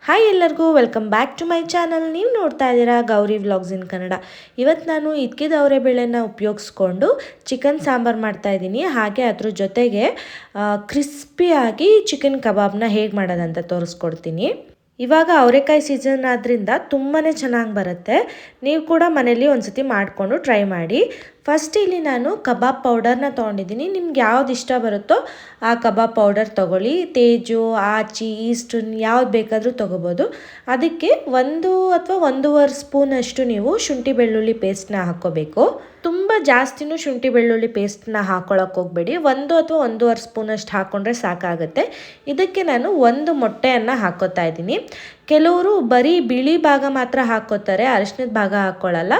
Hi ಎಲ್ಲರಿಗೂ welcome back to my channel. ನೀವು ನೋಡ್ತಾ ಇದ್ದೀರಾ ಗೌರಿ ವ್ಲಾಗ್ಸ್ ಇನ್ ಕನ್ನಡ. ಇವತ್ತು ನಾನು ಇದ್ಕಿದ ಅವರೆಬೇಳೆನ ಉಪಯೋಗಿಸ್ಕೊಂಡು ಚಿಕನ್ ಸಾಂಬಾರು ಮಾಡ್ತಾಯಿದ್ದೀನಿ. ಹಾಗೆ ಅದ್ರ ಜೊತೆಗೆ ಕ್ರಿಸ್ಪಿಯಾಗಿ ಚಿಕನ್ ಕಬಾಬ್ನ ಹೇಗೆ ಮಾಡೋದಂತ ತೋರಿಸ್ಕೊಡ್ತೀನಿ. ಇವಾಗ ಅವರೆಕಾಯಿ ಸೀಸನ್ ಆದ್ದರಿಂದ ತುಂಬಾ ಚೆನ್ನಾಗಿ ಬರುತ್ತೆ. ನೀವು ಕೂಡ ಮನೇಲಿ ಒಂದ್ಸತಿ ಮಾಡಿಕೊಂಡು ಟ್ರೈ ಮಾಡಿ. ಫಸ್ಟ್ ಇಲ್ಲಿ ನಾನು ಕಬಾಬ್ ಪೌಡರ್ನ ತೊಗೊಂಡಿದ್ದೀನಿ. ನಿಮ್ಗೆ ಯಾವ್ದು ಇಷ್ಟ ಬರುತ್ತೋ ಆ ಕಬಾಬ್ ಪೌಡರ್ ತೊಗೊಳ್ಳಿ. ತೇಜು, ಆಚಿ, ಈಸ್ಟರ್ನ್ ಯಾವ್ದು ಬೇಕಾದರೂ ತೊಗೋಬೋದು. ಅದಕ್ಕೆ 1 ಅಥವಾ 1.5 ಸ್ಪೂನಷ್ಟು ನೀವು ಶುಂಠಿ ಬೆಳ್ಳುಳ್ಳಿ ಪೇಸ್ಟ್ನ ಹಾಕ್ಕೋಬೇಕು. ತುಂಬ ಜಾಸ್ತಿನೂ ಶುಂಠಿ ಬೆಳ್ಳುಳ್ಳಿ ಪೇಸ್ಟ್ನ ಹಾಕ್ಕೊಳಕ್ಕೆ ಹೋಗಬೇಡಿ. 1 ಅಥವಾ 1.5 ಸ್ಪೂನಷ್ಟು ಹಾಕ್ಕೊಂಡ್ರೆ ಸಾಕಾಗುತ್ತೆ. ಇದಕ್ಕೆ ನಾನು 1 ಮೊಟ್ಟೆಯನ್ನು ಹಾಕ್ಕೋತಾ ಇದ್ದೀನಿ. ಕೆಲವರು ಬರೀ ಬಿಳಿ ಭಾಗ ಮಾತ್ರ ಹಾಕ್ಕೋತಾರೆ, ಅರಿಶಿನದ ಭಾಗ ಹಾಕ್ಕೊಳ್ಳಲ್ಲ.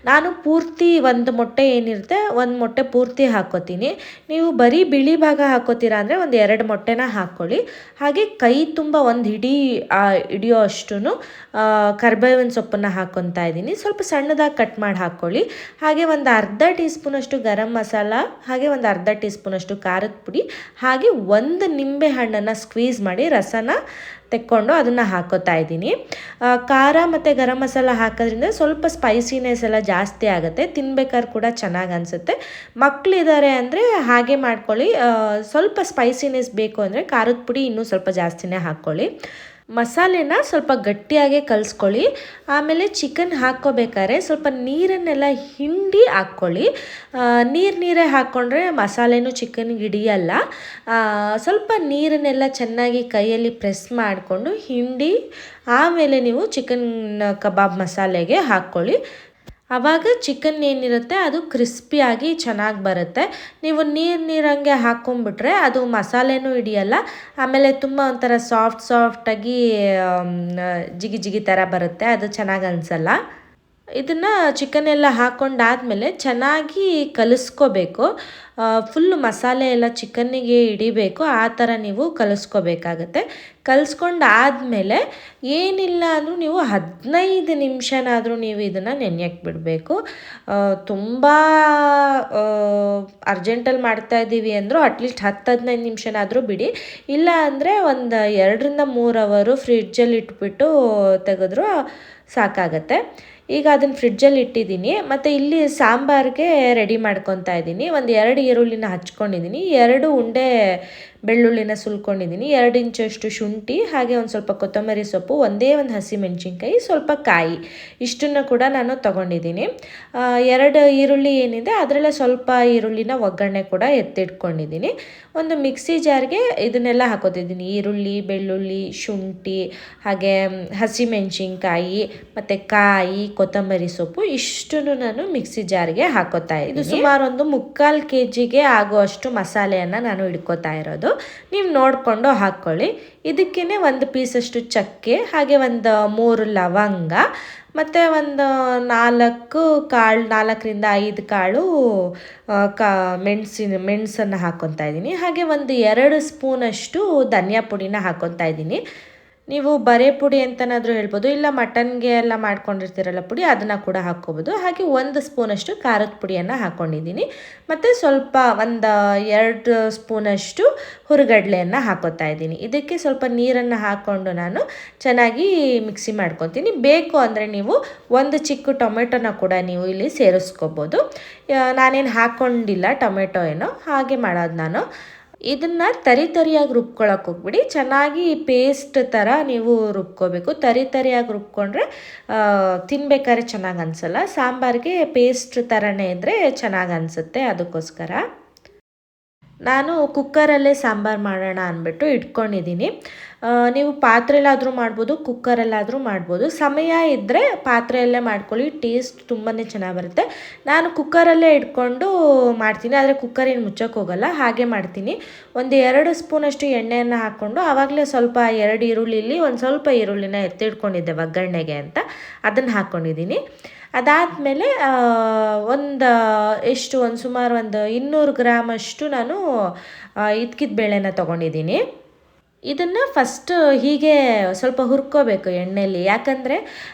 ನಾನು ಪೂರ್ತಿ 1 ಮೊಟ್ಟೆ ಏನಿರುತ್ತೆ 1 ಮೊಟ್ಟೆ ಪೂರ್ತಿ ಹಾಕ್ಕೋತೀನಿ. ನೀವು ಬರೀ ಬಿಳಿ ಭಾಗ ಹಾಕ್ಕೋತೀರಾ ಅಂದರೆ 2 ಮೊಟ್ಟೆನ ಹಾಕ್ಕೊಳ್ಳಿ. ಹಾಗೆ ಕೈ ತುಂಬ ಒಂದು ಹಿಡಿಯೋ ಅಷ್ಟು ಕರ್ಬೇವಿನ ಸೊಪ್ಪನ್ನು ಹಾಕ್ಕೊತಾ ಇದ್ದೀನಿ. ಸ್ವಲ್ಪ ಸಣ್ಣದಾಗಿ ಕಟ್ ಮಾಡಿ ಹಾಕ್ಕೊಳ್ಳಿ. ಹಾಗೆ ಒಂದು ಅರ್ಧ ಟೀ ಸ್ಪೂನಷ್ಟು ಗರಂ ಮಸಾಲ, ಹಾಗೆ ಒಂದು ಅರ್ಧ ಟೀ ಸ್ಪೂನಷ್ಟು ಖಾರದ ಪುಡಿ, ಹಾಗೆ 1 ನಿಂಬೆ ಹಣ್ಣನ್ನು ಸ್ಕ್ವೀಸ್ ಮಾಡಿ ರಸನ ತೆಕ್ಕೊಂಡು ಅದನ್ನು ಹಾಕೋತಾ ಇದ್ದೀನಿ. ಖಾರ ಮತ್ತು ಗರಂ ಮಸಾಲ ಹಾಕೋದ್ರಿಂದ ಸ್ವಲ್ಪ ಸ್ಪೈಸಿನೆಸ್ ಎಲ್ಲ ಜಾಸ್ತಿ ಆಗುತ್ತೆ. ತಿನ್ಬೇಕಾದ್ರೆ ಕೂಡ ಚೆನ್ನಾಗಿ ಅನಿಸುತ್ತೆ. ಮಕ್ಕಳಿದ್ದಾರೆ ಅಂದರೆ ಹಾಗೆ ಮಾಡ್ಕೊಳ್ಳಿ. ಸ್ವಲ್ಪ ಸ್ಪೈಸಿನೆಸ್ ಬೇಕು ಅಂದರೆ ಖಾರದ ಪುಡಿ ಇನ್ನೂ ಸ್ವಲ್ಪ ಜಾಸ್ತಿನೇ ಹಾಕ್ಕೊಳ್ಳಿ. ಮಸಾಲೆನ ಸ್ವಲ್ಪ ಗಟ್ಟಿಯಾಗೆ ಕಲಿಸ್ಕೊಳ್ಳಿ. ಆಮೇಲೆ ಚಿಕನ್ ಹಾಕ್ಕೋಬೇಕಾದ್ರೆ ಸ್ವಲ್ಪ ನೀರನ್ನೆಲ್ಲ ಹಿಂಡಿ ಹಾಕ್ಕೊಳ್ಳಿ. ನೀರೇ ಹಾಕ್ಕೊಂಡ್ರೆ ಮಸಾಲೆನೂ ಚಿಕನ್ಗೆ ಹಿಡಿಯಲ್ಲ. ಸ್ವಲ್ಪ ನೀರನ್ನೆಲ್ಲ ಚೆನ್ನಾಗಿ ಕೈಯಲ್ಲಿ ಪ್ರೆಸ್ ಮಾಡಿಕೊಂಡು ಹಿಂಡಿ ಆಮೇಲೆ ನೀವು ಚಿಕನ್ ಕಬಾಬ್ ಮಸಾಲೆಗೆ ಹಾಕ್ಕೊಳ್ಳಿ. ಆವಾಗ ಚಿಕನ್ ಏನಿರುತ್ತೆ ಅದು ಕ್ರಿಸ್ಪಿಯಾಗಿ ಚೆನ್ನಾಗಿ ಬರುತ್ತೆ. ನೀವು ನೀರಂಗೆ ಹಾಕ್ಕೊಂಬಿಟ್ರೆ ಅದು ಮಸಾಲೆನೂ ಹಿಡಿಯಲ್ಲ. ಆಮೇಲೆ ತುಂಬ ಒಂಥರ ಸಾಫ್ಟಾಗಿ ಜಿಗಿ ಜಿಗಿ ಥರ ಬರುತ್ತೆ, ಅದು ಚೆನ್ನಾಗಿ ಅನಿಸಲ್ಲ. ಇದನ್ನು ಚಿಕನ್ ಎಲ್ಲ ಹಾಕ್ಕೊಂಡಾದ್ಮೇಲೆ ಚೆನ್ನಾಗಿ ಕಲಿಸ್ಕೋಬೇಕು. ಫುಲ್ಲು ಮಸಾಲೆ ಎಲ್ಲ ಚಿಕನ್ನಿಗೆ ಹಿಡಿಬೇಕು, ಆ ಥರ ನೀವು ಕಲಿಸ್ಕೋಬೇಕಾಗತ್ತೆ. ಕಲಿಸ್ಕೊಂಡಾದ್ಮೇಲೆ ಏನಿಲ್ಲ ಅಂದರೂ ನೀವು 15 ನಿಮಿಷನಾದರೂ ನೀವು ಇದನ್ನು ನೆನೆಯಕ್ಕೆ ಬಿಡಬೇಕು. ತುಂಬ ಅರ್ಜೆಂಟಲ್ಲಿ ಮಾಡ್ತಾಯಿದ್ದೀವಿ ಅಂದರೂ ಅಟ್ಲೀಸ್ಟ್ 10-15 ನಿಮಿಷನಾದರೂ ಬಿಡಿ. ಇಲ್ಲ ಅಂದರೆ ಒಂದು 2-3 ಅವರು ಫ್ರಿಡ್ಜಲ್ಲಿ ಇಟ್ಬಿಟ್ಟು ತೆಗೆದ್ರೂ ಸಾಕಾಗತ್ತೆ. ಈಗ ಅದನ್ನು ಫ್ರಿಡ್ಜಲ್ಲಿ ಇಟ್ಟಿದ್ದೀನಿ. ಮತ್ತು ಇಲ್ಲಿ ಸಾಂಬಾರಿಗೆ ರೆಡಿ ಮಾಡ್ಕೊತಾ ಇದ್ದೀನಿ. ಒಂದು 2 ಈರುಳ್ಳಿನ ಹಚ್ಕೊಂಡಿದ್ದೀನಿ, 2 ಉಂಡೆ ಬೆಳ್ಳುಳ್ಳಿನ ಸುಲ್ಕೊಂಡಿದ್ದೀನಿ, 2 ಇಂಚಷ್ಟು ಶುಂಠಿ, ಹಾಗೆ ಒಂದು ಸ್ವಲ್ಪ ಕೊತ್ತಂಬರಿ ಸೊಪ್ಪು, ಒಂದೇ ಒಂದು ಹಸಿಮೆಣ್ಸಿನ್ಕಾಯಿ, ಸ್ವಲ್ಪ ಕಾಯಿ, ಇಷ್ಟನ್ನು ಕೂಡ ನಾನು ತೊಗೊಂಡಿದ್ದೀನಿ. 2 ಈರುಳ್ಳಿ ಏನಿದೆ ಅದರಲ್ಲೇ ಸ್ವಲ್ಪ ಈರುಳ್ಳಿನ ಒಗ್ಗರಣೆ ಕೂಡ ಎತ್ತಿಟ್ಕೊಂಡಿದ್ದೀನಿ. ಒಂದು ಮಿಕ್ಸಿ ಜಾರ್ಗೆ ಇದನ್ನೆಲ್ಲ ಹಾಕೋತಿದ್ದೀನಿ. ಈರುಳ್ಳಿ, ಬೆಳ್ಳುಳ್ಳಿ, ಶುಂಠಿ, ಹಾಗೆ ಹಸಿಮೆಣ್ಸಿನ್ಕಾಯಿ ಮತ್ತು ಕಾಯಿ, ಕೊತ್ತಂಬರಿ ಸೊಪ್ಪು ಇಷ್ಟನ್ನು ನಾನು ಮಿಕ್ಸಿ ಜಾರ್ಗೆ ಹಾಕೋತಾ ಇದ್ದೀನಿ. ಇದು ಸುಮಾರು ಒಂದು 3/4 kgಗೆ ಆಗುವಷ್ಟು ಮಸಾಲೆಯನ್ನು ನಾನು ಹಿಡ್ಕೋತಾ ಇರೋದು. ನೀವು ನೋಡಿಕೊಂಡು ಹಾಕ್ಕೊಳ್ಳಿ. ಇದಕ್ಕೇ 1 ಪೀಸಷ್ಟು ಚಕ್ಕೆ, ಹಾಗೆ ಒಂದು 3 ಲವಂಗ, ಮತ್ತು ಒಂದು 4ರಿಂದ 5 ಕಾಳು ಮೆಣಸನ್ನು ಹಾಕ್ಕೊತಾ ಇದ್ದೀನಿ. ಹಾಗೆ ಒಂದು 2 ಸ್ಪೂನಷ್ಟು ಧನಿಯಾ ಪುಡಿನ ಹಾಕ್ಕೊತಾ ಇದ್ದೀನಿ. ನೀವು ಬರೇ ಪುಡಿ ಅಂತನಾದರೂ ಹೇಳ್ಬೋದು, ಇಲ್ಲ ಮಟನ್ಗೆ ಎಲ್ಲ ಮಾಡ್ಕೊಂಡಿರ್ತೀರಲ್ಲ ಪುಡಿ, ಅದನ್ನು ಕೂಡ ಹಾಕ್ಕೋಬೋದು. ಹಾಗೆ 1 ಸ್ಪೂನಷ್ಟು ಖಾರದ ಪುಡಿಯನ್ನು ಹಾಕ್ಕೊಂಡಿದ್ದೀನಿ. ಮತ್ತು ಸ್ವಲ್ಪ ಒಂದು 2 ಸ್ಪೂನಷ್ಟು ಹುರಿಗಡಲೆಯನ್ನು ಹಾಕೋತಾ ಇದ್ದೀನಿ. ಇದಕ್ಕೆ ಸ್ವಲ್ಪ ನೀರನ್ನು ಹಾಕ್ಕೊಂಡು ನಾನು ಚೆನ್ನಾಗಿ ಮಿಕ್ಸಿ ಮಾಡ್ಕೊತೀನಿ. ಬೇಕು ಅಂದರೆ ನೀವು 1 ಚಿಕ್ಕ ಟೊಮೆಟೊನ ಕೂಡ ನೀವು ಇಲ್ಲಿ ಸೇರಿಸ್ಕೋಬೋದು. ನಾನೇನು ಹಾಕ್ಕೊಂಡಿಲ್ಲ ಟೊಮೆಟೊ ಏನೋ, ಹಾಗೆ ಮಾಡೋದು ನಾನು. ಇದನ್ನು ತರಿಯಾಗಿ ರುಬ್ಕೊಳ್ಳೋಕೆ ಹೋಗ್ಬಿಡಿ. ಚೆನ್ನಾಗಿ ಪೇಸ್ಟ್ ಥರ ನೀವು ರುಬ್ಕೋಬೇಕು. ತರಿಯಾಗಿ ರುಬ್ಕೊಂಡ್ರೆ ತಿನ್ಬೇಕಾದ್ರೆ ಚೆನ್ನಾಗಿ ಅನಿಸಲ್ಲ. ಸಾಂಬಾರಿಗೆ ಪೇಸ್ಟ್ ಥರನೇ ಇದ್ದರೆ ಚೆನ್ನಾಗಿ ಅನಿಸುತ್ತೆ. ಅದಕ್ಕೋಸ್ಕರ ನಾನು ಕುಕ್ಕರಲ್ಲೇ ಸಾಂಬಾರು ಮಾಡೋಣ ಅಂದ್ಬಿಟ್ಟು ಇಟ್ಕೊಂಡಿದ್ದೀನಿ. ನೀವು ಪಾತ್ರೆಯಲ್ಲಾದರೂ ಮಾಡ್ಬೋದು, ಕುಕ್ಕರಲ್ಲಾದರೂ ಮಾಡ್ಬೋದು. ಸಮಯ ಇದ್ದರೆ ಪಾತ್ರೆಯಲ್ಲೇ ಮಾಡ್ಕೊಳ್ಳಿ, ಟೇಸ್ಟ್ ತುಂಬಾ ಚೆನ್ನಾಗಿ ಬರುತ್ತೆ. ನಾನು ಕುಕ್ಕರಲ್ಲೇ ಇಟ್ಕೊಂಡು ಮಾಡ್ತೀನಿ, ಆದರೆ ಕುಕ್ಕರ್ ಏನು ಮುಚ್ಚೋಕ್ಕೆ ಹೋಗಲ್ಲ, ಹಾಗೆ ಮಾಡ್ತೀನಿ. ಒಂದು 2 ಸ್ಪೂನಷ್ಟು ಎಣ್ಣೆಯನ್ನು ಹಾಕ್ಕೊಂಡು ಆವಾಗಲೇ ಸ್ವಲ್ಪ 2 ಈರುಳ್ಳಿಲಿ ಒಂದು ಸ್ವಲ್ಪ ಈರುಳ್ಳಿನ ಎತ್ತಿಟ್ಕೊಂಡಿದ್ದೆ ಒಗ್ಗರಣೆಗೆ ಅಂತ, ಅದನ್ನು ಹಾಕ್ಕೊಂಡಿದ್ದೀನಿ. ಅದಾದಮೇಲೆ ಒಂದು ಸುಮಾರು ಒಂದು 200 ಗ್ರಾಮಷ್ಟು ನಾನು ಇದ್ಕಿದ ಬೇಳೆನ ತೊಗೊಂಡಿದ್ದೀನಿ. ಇದನ್ನು ಫಸ್ಟ್ ಹೀಗೆ ಸ್ವಲ್ಪ ಹುರ್ಕೋಬೇಕು ಎಣ್ಣೆಯಲ್ಲಿ. ಯಾಕಂದರೆ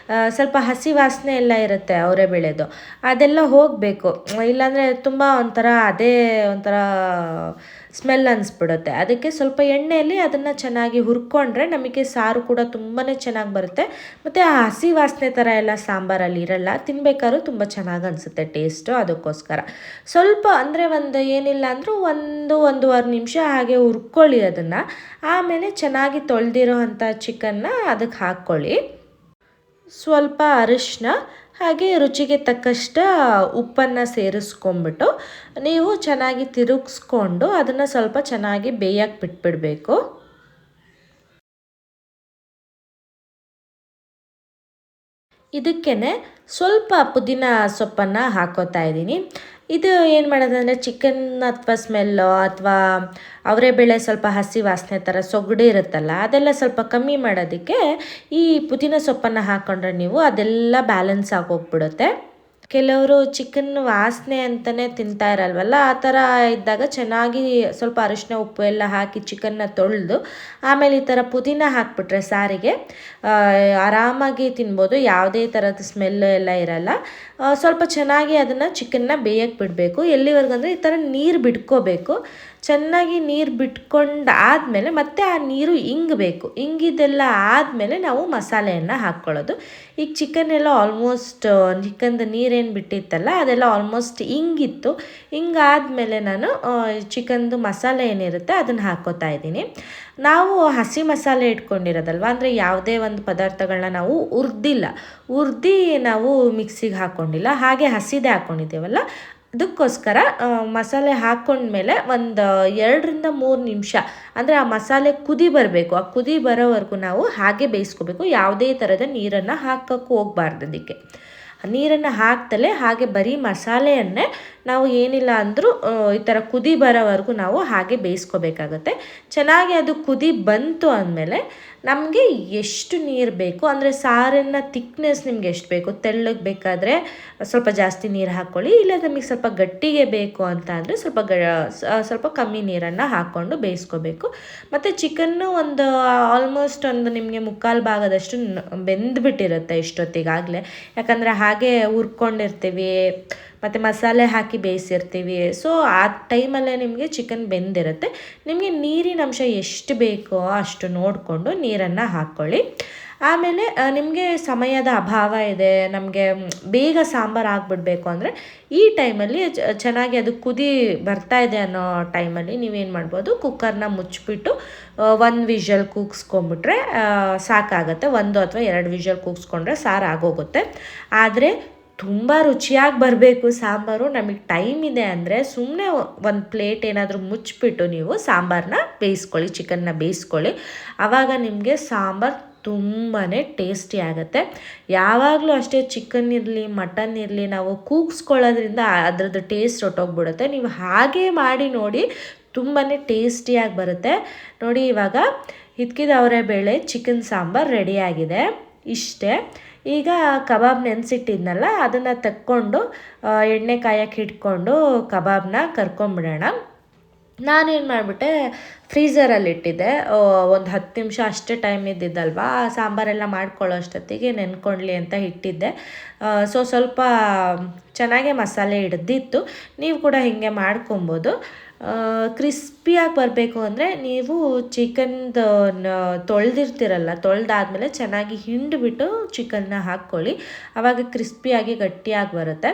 ಸ್ವಲ್ಪ ಹಸಿ ವಾಸನೆ ಎಲ್ಲ ಇರುತ್ತೆ ಅವರೆಬೇಳೆದು, ಅದೆಲ್ಲ ಹೋಗಬೇಕು. ಇಲ್ಲಾಂದರೆ ತುಂಬ ಒಂಥರ ಸ್ಮೆಲ್ ಅನಿಸ್ಬಿಡುತ್ತೆ. ಅದಕ್ಕೆ ಸ್ವಲ್ಪ ಎಣ್ಣೆಯಲ್ಲಿ ಅದನ್ನು ಚೆನ್ನಾಗಿ ಹುರ್ಕೊಂಡ್ರೆ ನಮಗೆ ಸಾರು ಕೂಡ ತುಂಬಾ ಚೆನ್ನಾಗಿ ಬರುತ್ತೆ. ಮತ್ತು ಆ ಹಸಿ ವಾಸನೆ ಥರ ಎಲ್ಲ ಸಾಂಬಾರಲ್ಲಿ ಇರಲ್ಲ, ತಿನ್ಬೇಕಾದ್ರೂ ತುಂಬ ಚೆನ್ನಾಗಿ ಅನಿಸುತ್ತೆ ಟೇಸ್ಟು. ಅದಕ್ಕೋಸ್ಕರ ಸ್ವಲ್ಪ ಅಂದರೆ ಏನಿಲ್ಲ ಅಂದರೂ 1-1.5 ನಿಮಿಷ ಹಾಗೆ ಹುರ್ಕೊಳ್ಳಿ ಅದನ್ನು. ಆಮೇಲೆ ಚೆನ್ನಾಗಿ ತೊಳೆದಿರೋ ಅಂಥ ಚಿಕನ್ನ ಅದಕ್ಕೆ ಹಾಕ್ಕೊಳ್ಳಿ. ಸ್ವಲ್ಪ ಅರಿಶಿನ ಹಾಗೆ ರುಚಿಗೆ ತಕ್ಕಷ್ಟು ಉಪ್ಪನ್ನು ಸೇರಿಸ್ಕೊಂಬಿಟ್ಟು ನೀವು ಚೆನ್ನಾಗಿ ತಿರುಗಿಸ್ಕೊಂಡು ಅದನ್ನು ಸ್ವಲ್ಪ ಚೆನ್ನಾಗಿ ಬೇಯಕ್ಕೆ ಬಿಟ್ಬಿಡಬೇಕು. ಇದಕ್ಕೇ ಸ್ವಲ್ಪ ಪುದೀನ ಸೊಪ್ಪನ್ನು ಹಾಕೋತಾ ಇದ್ದೀನಿ. ಇದು ಏನು ಮಾಡೋದಂದರೆ ಚಿಕನ್ ಅಥವಾ ಸ್ಮೆಲ್ಲೋ ಅಥವಾ ಅವರೆಬೇಳೆ ಸ್ವಲ್ಪ ಹಸಿ ವಾಸನೆ ಥರ ಸೊಗಡು ಇರುತ್ತಲ್ಲ, ಅದೆಲ್ಲ ಸ್ವಲ್ಪ ಕಮ್ಮಿ ಮಾಡೋದಕ್ಕೆ ಈ ಪುದೀನ ಸೊಪ್ಪನ್ನು ಹಾಕ್ಕೊಂಡ್ರೆ ನೀವು ಅದೆಲ್ಲ ಬ್ಯಾಲೆನ್ಸ್ ಆಗೋಗ್ಬಿಡುತ್ತೆ. ಕೆಲವರು ಚಿಕನ್ ವಾಸನೆ ಅಂತಲೇ ತಿಂತಾ ಇರಲ್ವಲ್ಲ, ಆ ಥರ ಇದ್ದಾಗ ಚೆನ್ನಾಗಿ ಸ್ವಲ್ಪ ಅರಿಶಿನ ಉಪ್ಪು ಎಲ್ಲ ಹಾಕಿ ಚಿಕನ್ನ ತೊಳೆದು ಆಮೇಲೆ ಈ ಥರ ಪುದೀನ ಹಾಕ್ಬಿಟ್ರೆ ಸಾರಿಗೆ ಆರಾಮಾಗಿ ತಿನ್ಬೋದು. ಯಾವುದೇ ಥರದ ಸ್ಮೆಲ್ಲು ಎಲ್ಲ ಇರಲ್ಲ. ಸ್ವಲ್ಪ ಚೆನ್ನಾಗಿ ಅದನ್ನು ಚಿಕನ್ನ ಬೇಯಕ್ಕೆ ಬಿಡಬೇಕು. ಎಲ್ಲಿವರೆಗೂ ಅಂದರೆ ಈ ಥರ ನೀರು ಬಿಟ್ಕೋಬೇಕು. ಚೆನ್ನಾಗಿ ನೀರು ಬಿಟ್ಕೊಂಡು ಆದಮೇಲೆ ಮತ್ತೆ ಆ ನೀರು ಇಂಗಬೇಕು. ಇಂಗಿದೆಲ್ಲ ಆದಮೇಲೆ ನಾವು ಮಸಾಲೆಯನ್ನು ಹಾಕ್ಕೊಳ್ಳೋದು. ಈಗ ಚಿಕನ್ ಎಲ್ಲ ಆಲ್ಮೋಸ್ಟ್ ಚಿಕನ್ದು ನೀರೇನು ಬಿಟ್ಟಿತ್ತಲ್ಲ ಅದೆಲ್ಲ ಆಲ್ಮೋಸ್ಟ್ ಇಂಗಿತ್ತು. ಹಿಂಗಾದ್ಮೇಲೆ ನಾನು ಚಿಕನ್ದು ಮಸಾಲೆ ಏನಿರುತ್ತೆ ಅದನ್ನು ಹಾಕ್ಕೋತಾ ಇದ್ದೀನಿ. ನಾವು ಹಸಿ ಮಸಾಲೆ ಇಟ್ಕೊಂಡಿರೋದಲ್ವ, ಅಂದರೆ ಯಾವುದೇ ಒಂದು ಪದಾರ್ಥಗಳನ್ನ ನಾವು ಹುರ್ದು ನಾವು ಮಿಕ್ಸಿಗೆ ಹಾಕ್ಕೊಂಡಿಲ್ಲ, ಹಾಗೆ ಹಸಿದೇ ಹಾಕ್ಕೊಂಡಿದ್ದೇವಲ್ಲ, ಅದಕ್ಕೋಸ್ಕರ ಮಸಾಲೆ ಹಾಕ್ಕೊಂಡ್ಮೇಲೆ 2-3 ನಿಮಿಷ ಅಂದರೆ ಆ ಮಸಾಲೆ ಕುದಿ ಬರಬೇಕು. ಆ ಕುದಿ ಬರೋವರೆಗೂ ನಾವು ಹಾಗೆ ಬೇಯಿಸ್ಕೋಬೇಕು. ಯಾವುದೇ ಥರದ ನೀರನ್ನು ಹಾಕೋಕ್ಕೆ ಹೋಗಬಾರ್ದು. ಅದಕ್ಕೆ ನೀರನ್ನು ಹಾಕ್ತಲೇ ಹಾಗೆ ಬರೀ ಮಸಾಲೆಯನ್ನೇ ನಾವು ಏನಿಲ್ಲ ಅಂದರೂ ಈ ಥರ ಕುದಿ ಬರೋವರೆಗೂ ನಾವು ಹಾಗೆ ಬೇಯಿಸ್ಕೋಬೇಕಾಗತ್ತೆ. ಚೆನ್ನಾಗಿ ಅದು ಕುದಿ ಬಂತು ಅಂದಮೇಲೆ ನಮಗೆ ಎಷ್ಟು ನೀರು ಬೇಕು, ಅಂದರೆ ಸಾರಿನ ತಿಕ್ನೆಸ್ ನಿಮ್ಗೆ ಎಷ್ಟು ಬೇಕು, ತೆಳ್ಳಗೆ ಬೇಕಾದರೆ ಸ್ವಲ್ಪ ಜಾಸ್ತಿ ನೀರು ಹಾಕ್ಕೊಳ್ಳಿ, ಇಲ್ಲ ನಮಗೆ ಸ್ವಲ್ಪ ಗಟ್ಟಿಗೆ ಬೇಕು ಅಂತ ಅಂದರೆ ಸ್ವಲ್ಪ ಕಮ್ಮಿ ನೀರನ್ನು ಹಾಕ್ಕೊಂಡು ಬೇಯಿಸ್ಕೋಬೇಕು. ಮತ್ತು ಚಿಕನ್ನು ಆಲ್ಮೋಸ್ಟ್ ನಿಮಗೆ 3/4 ಭಾಗದಷ್ಟು ಬೆಂದುಬಿಟ್ಟಿರುತ್ತೆ ಇಷ್ಟೊತ್ತಿಗಾಗಲೇ, ಯಾಕಂದರೆ ಹಾಗೆ ಹುರ್ಕೊಂಡಿರ್ತೀವಿ ಮತ್ತು ಮಸಾಲೆ ಹಾಕಿ ಬೇಯಿಸಿರ್ತೀವಿ. ಸೊ ಆ ಟೈಮಲ್ಲೇ ನಿಮಗೆ ಚಿಕನ್ ಬೆಂದಿರುತ್ತೆ. ನಿಮಗೆ ನೀರಿನ ಅಂಶ ಎಷ್ಟು ಬೇಕೋ ಅಷ್ಟು ನೋಡಿಕೊಂಡು ನೀರನ್ನು ಹಾಕ್ಕೊಳ್ಳಿ. ಆಮೇಲೆ ನಿಮಗೆ ಸಮಯದ ಅಭಾವ ಇದೆ, ನಮಗೆ ಬೇಗ ಸಾಂಬಾರು ಆಗಿಬಿಡ್ಬೇಕು ಅಂದರೆ ಈ ಟೈಮಲ್ಲಿ ಚೆನ್ನಾಗಿ ಅದು ಕುದಿ ಬರ್ತಾ ಇದೆ ಅನ್ನೋ ಟೈಮಲ್ಲಿ ನೀವೇನು ಮಾಡ್ಬೋದು, ಕುಕ್ಕರ್ನ ಮುಚ್ಚಿಬಿಟ್ಟು 1 ವಿಷಲ್ ಕೂಗಿಸ್ಕೊಂಬಿಟ್ರೆ ಸಾಕಾಗುತ್ತೆ. 1 ಅಥವಾ 2 ವಿಷಲ್ ಕೂಗಿಸ್ಕೊಂಡ್ರೆ ಸಾರು ಆಗೋಗುತ್ತೆ. ಆದರೆ ತುಂಬ ರುಚಿಯಾಗಿ ಬರಬೇಕು ಸಾಂಬಾರು, ನಮಗೆ ಟೈಮ್ ಇದೆ ಅಂದರೆ ಸುಮ್ಮನೆ ಒಂದು ಪ್ಲೇಟ್ ಏನಾದರೂ ಮುಚ್ಚಿಬಿಟ್ಟು ನೀವು ಸಾಂಬಾರನ್ನ ಬೇಯಿಸ್ಕೊಳ್ಳಿ, ಚಿಕನ್ನ ಬೇಯಿಸ್ಕೊಳ್ಳಿ. ಆವಾಗ ನಿಮಗೆ ಸಾಂಬಾರು ತುಂಬಾ ಟೇಸ್ಟಿ ಆಗುತ್ತೆ. ಯಾವಾಗಲೂ ಅಷ್ಟೇ ಚಿಕನ್ ಇರಲಿ ಮಟನ್ ಇರಲಿ ನಾವು ಕೂಗಿಸ್ಕೊಳ್ಳೋದ್ರಿಂದ ಅದರದ್ದು ಟೇಸ್ಟ್ ಹೊಟ್ಟೋಗ್ಬಿಡುತ್ತೆ. ನೀವು ಹಾಗೆ ಮಾಡಿ ನೋಡಿ, ತುಂಬಾ ಟೇಸ್ಟಿಯಾಗಿ ಬರುತ್ತೆ. ನೋಡಿ ಇವಾಗ ಹಿತ್ಕಿದ ಅವರೆಬೇಳೆ ಚಿಕನ್ ಸಾಂಬಾರು ರೆಡಿಯಾಗಿದೆ. ಇಷ್ಟೇ. ಈಗ ಕಬಾಬ್ ನೆನೆಸಿಟ್ಟಿದ್ನಲ್ಲ ಅದನ್ನು ತಕ್ಕೊಂಡು ಎಣ್ಣೆ ಕಾಯಕ್ಕೆ ಇಟ್ಕೊಂಡು ಕಬಾಬ್ನ ಕರ್ಕೊಂಬಿಡೋಣ. ನಾನೇನು ಮಾಡಿಬಿಟ್ಟೆ, ಫ್ರೀಝರಲ್ಲಿ ಇಟ್ಟಿದ್ದೆ. ಒಂದು 10 ನಿಮಿಷ ಅಷ್ಟೇ ಟೈಮ್ ಇದ್ದಿದ್ದಲ್ವ, ಸಾಂಬಾರೆಲ್ಲ ಮಾಡ್ಕೊಳ್ಳೋ ಅಷ್ಟೊತ್ತಿಗೆ ನೆನ್ಕೊಳ್ಳಿ ಅಂತ ಇಟ್ಟಿದ್ದೆ. ಸ್ವಲ್ಪ ಚೆನ್ನಾಗೇ ಮಸಾಲೆ ಹಿಡ್ದಿತ್ತು. ನೀವು ಕೂಡ ಹೀಗೆ ಮಾಡ್ಕೊಬೋದು. ಕ್ರಿಸ್ಪಿಯಾಗಿ ಬರಬೇಕು ಅಂದರೆ ನೀವು ಚಿಕನ್ದು ತೊಳೆದಿರ್ತೀರಲ್ಲ, ತೊಳೆದಾದ್ಮೇಲೆ ಚೆನ್ನಾಗಿ ಹಿಂಡಿಬಿಟ್ಟು ಚಿಕನ್ನ ಹಾಕ್ಕೊಳ್ಳಿ. ಆವಾಗ ಕ್ರಿಸ್ಪಿಯಾಗಿ ಗಟ್ಟಿಯಾಗಿ ಬರುತ್ತೆ.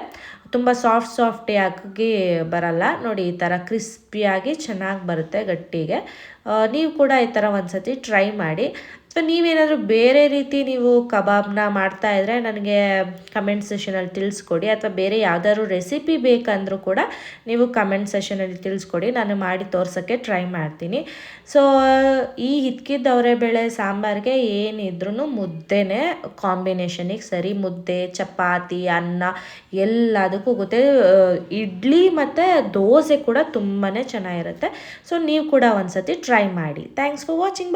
ತುಂಬ ಸಾಫ್ಟಿಯಾಗಿ ಬರಲ್ಲ. ನೋಡಿ ಈ ಥರ ಕ್ರಿಸ್ಪಿಯಾಗಿ ಚೆನ್ನಾಗಿ ಬರುತ್ತೆ ಗಟ್ಟಿಗೆ. ನೀವು ಕೂಡ ಈ ಥರ ಒಂದು ಸತಿ ಟ್ರೈ ಮಾಡಿ. ಅಥವಾ ನೀವೇನಾದರೂ ಬೇರೆ ರೀತಿ ನೀವು ಕಬಾಬ್ನ ಮಾಡ್ತಾಯಿದ್ರೆ ನನಗೆ ಕಮೆಂಟ್ ಸೆಷನಲ್ಲಿ ತಿಳಿಸ್ಕೊಡಿ. ಅಥವಾ ಬೇರೆ ಯಾವ್ದಾದ್ರು ರೆಸಿಪಿ ಬೇಕಂದರೂ ಕೂಡ ನೀವು ಕಮೆಂಟ್ ಸೆಷನಲ್ಲಿ ತಿಳಿಸ್ಕೊಡಿ, ನಾನು ಮಾಡಿ ತೋರ್ಸೋಕ್ಕೆ ಟ್ರೈ ಮಾಡ್ತೀನಿ. ಸೊ ಈ ಹಿತ್ಕಿದ ಅವರೆಬೇಳೆ ಸಾಂಬಾರಿಗೆ ಏನಿದ್ರೂ ಮುದ್ದೆನೇ ಕಾಂಬಿನೇಷನಿಗೆ ಸರಿ. ಮುದ್ದೆ, ಚಪಾತಿ, ಅನ್ನ ಎಲ್ಲದಕ್ಕೂ ಗೊತ್ತೇ. ಇಡ್ಲಿ ಮತ್ತು ದೋಸೆ ಕೂಡ ತುಂಬಾ ಚೆನ್ನಾಗಿರುತ್ತೆ. ಸೊ ನೀವು ಕೂಡ ಒಂದು ಸತಿ ಟ್ರೈ ಮಾಡಿ. Thanks for watching.